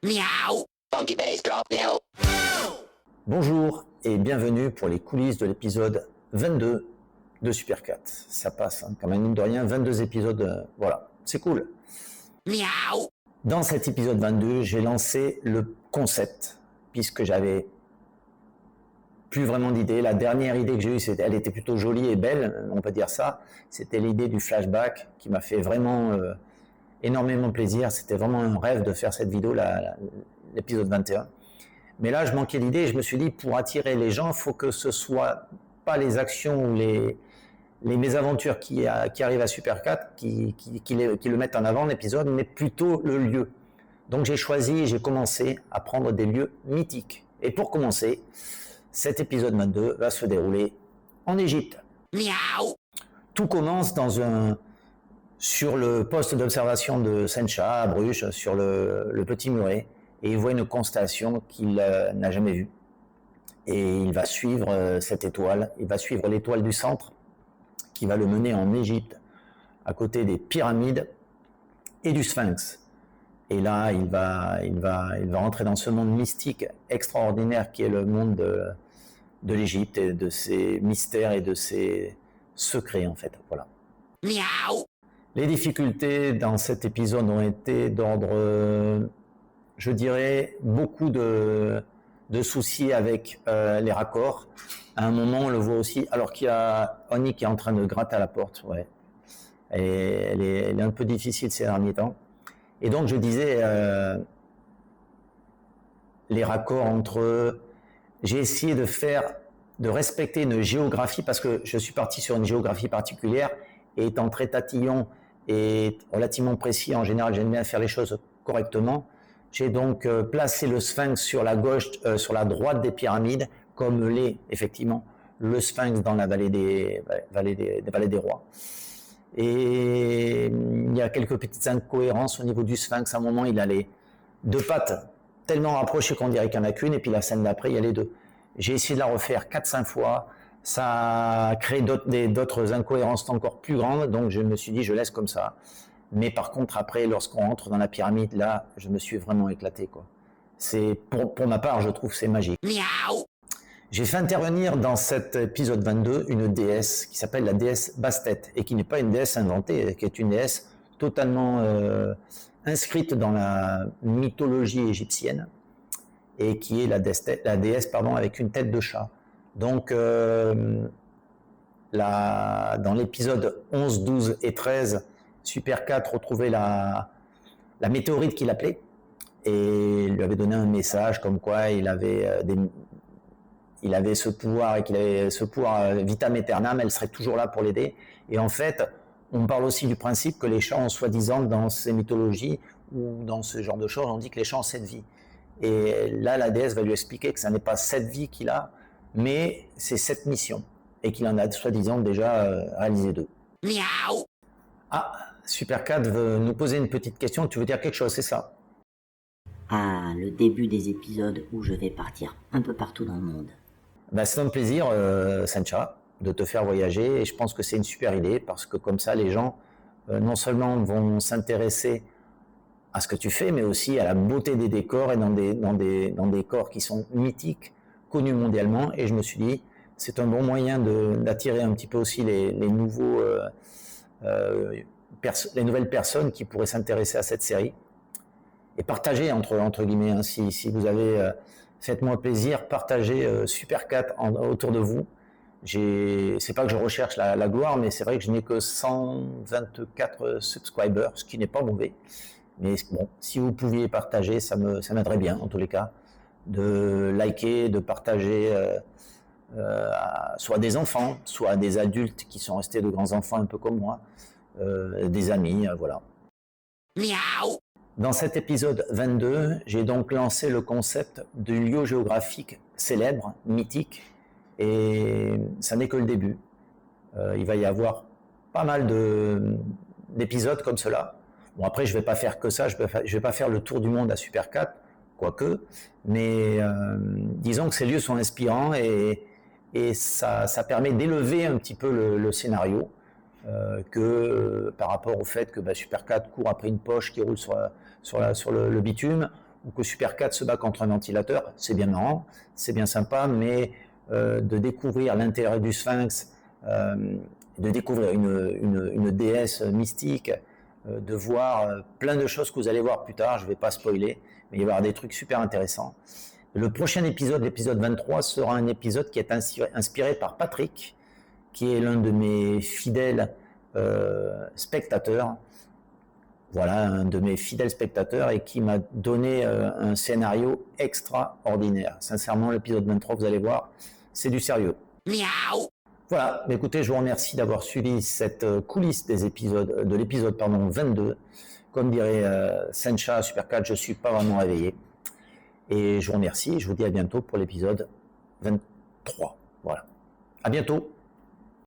Miaou. Funky bass drop now. Bonjour et bienvenue pour les coulisses de l'épisode 22 de Super 4. Ça passe, quand même, mine de rien, 22 épisodes, voilà, c'est cool. Miaou. Dans cet épisode 22, j'ai lancé le concept, puisque j'avais plus vraiment d'idées. La dernière idée que j'ai eue, elle était plutôt jolie et belle, on peut dire ça. C'était l'idée du flashback qui m'a fait vraiment énormément plaisir. C'était vraiment un rêve de faire cette vidéo, l'épisode 21. Mais là, je manquais d'idées et je me suis dit, pour attirer les gens, il faut que ce soit pas les actions ou les mésaventures qui arrivent à Super 4 qui le mettent en avant, l'épisode, mais plutôt le lieu. Donc j'ai choisi et j'ai commencé à prendre des lieux mythiques. Et pour commencer, cet épisode 22 va se dérouler en Égypte. Miaou. Tout commence sur le poste d'observation de Sencha à Bruges, sur le petit muret, et il voit une constellation qu'il n'a jamais vue. Et il va suivre cette étoile, il va suivre l'étoile du centre, qui va le mener en Égypte, à côté des pyramides et du Sphinx. Et là, il va rentrer dans ce monde mystique extraordinaire qui est le monde de l'Égypte et de ses mystères et de ses secrets, en fait. Voilà. Miaou. Les difficultés dans cet épisode ont été d'ordre, je dirais, beaucoup de soucis avec les raccords. À un moment, on le voit aussi, alors qu'il y a Oni qui est en train de gratter à la porte. Ouais. Et elle est un peu difficile ces derniers temps. Et donc, je disais, les raccords entre... J'ai essayé de respecter une géographie, parce que je suis parti sur une géographie particulière, et étant très tatillon et relativement précis, en général, j'aime bien faire les choses correctement. J'ai donc placé le Sphinx sur la gauche, sur la droite des pyramides, comme l'est effectivement le Sphinx dans la vallée des rois. Et il y a quelques petites incohérences au niveau du Sphinx. À un moment, il a les deux pattes tellement rapprochées qu'on dirait qu'il n'y en a qu'une, et puis la scène d'après, il y a les deux. J'ai essayé de la refaire 4-5 fois. Ça a créé d'autres incohérences encore plus grandes, donc je me suis dit, je laisse comme ça. Mais par contre, après, lorsqu'on entre dans la pyramide, là, je me suis vraiment éclaté, quoi. C'est, pour ma part, je trouve que c'est magique. Miaou. J'ai fait intervenir dans cet épisode 22 une déesse qui s'appelle la déesse Bastet, et qui n'est pas une déesse inventée, qui est une déesse totalement inscrite dans la mythologie égyptienne, et qui est la déesse avec une tête de chat. Donc, dans l'épisode 11, 12 et 13, Super 4 retrouvait la météorite qu'il appelait, et lui avait donné un message comme quoi il avait ce pouvoir, et qu'il avait ce pouvoir vitam aeternam, elle serait toujours là pour l'aider. Et en fait, on parle aussi du principe que les chats ont soi-disant, dans ces mythologies ou dans ce genre de choses, on dit que les chats ont 7 vies. Et là, la déesse va lui expliquer que ça n'est pas 7 vies qu'il a, mais c'est 7 missions, et qu'il en a soi-disant déjà réalisé 2. Miaou. Ah, Super 4 veut nous poser une petite question, tu veux dire quelque chose, c'est ça? À le début des épisodes où je vais partir un peu partout dans le monde. Ben, c'est un plaisir, Sancha, de te faire voyager, et je pense que c'est une super idée, parce que comme ça, les gens, non seulement vont s'intéresser à ce que tu fais, mais aussi à la beauté des décors, et dans des décors qui sont mythiques, connus mondialement. Et je me suis dit, c'est un bon moyen d'attirer un petit peu aussi les nouvelles personnes qui pourraient s'intéresser à cette série, et partager entre guillemets, hein, si vous avez, faites-moi plaisir, partagez Super 4 autour de vous. C'est pas que je recherche la gloire, mais c'est vrai que je n'ai que 124 subscribers, ce qui n'est pas mauvais. Mais bon, si vous pouviez partager, ça m'aiderait bien, en tous les cas, de liker, de partager, soit à des enfants, soit à des adultes qui sont restés de grands enfants un peu comme moi, des amis, voilà. Miaou. Dans cet épisode 22, j'ai donc lancé le concept du lieu géographique célèbre, mythique, et ça n'est que le début. Il va y avoir pas mal d'épisodes comme cela. Bon, après, je vais pas faire que ça, je vais pas faire le tour du monde à Super 4, quoique, mais disons que ces lieux sont inspirants, et ça permet d'élever un petit peu le scénario, par rapport au fait que Super 4 court après une poche qui roule sur le bitume, ou que Super 4 se bat contre un ventilateur, c'est bien marrant, c'est bien sympa, mais de découvrir l'intérêt du Sphinx, de découvrir une déesse mystique, de voir plein de choses que vous allez voir plus tard, je ne vais pas spoiler, mais il va y avoir des trucs super intéressants. Le prochain épisode, l'épisode 23, sera un épisode qui est inspiré par Patrick, qui est l'un de mes fidèles spectateurs. Voilà, un de mes fidèles spectateurs et qui m'a donné un scénario extraordinaire. Sincèrement, l'épisode 23, vous allez voir, c'est du sérieux. Miaou. Voilà, écoutez, je vous remercie d'avoir suivi cette coulisse de l'épisode 22. Comme dirait Sencha Super 4, je suis pas vraiment réveillé. Et je vous remercie et je vous dis à bientôt pour l'épisode 23. Voilà. À bientôt.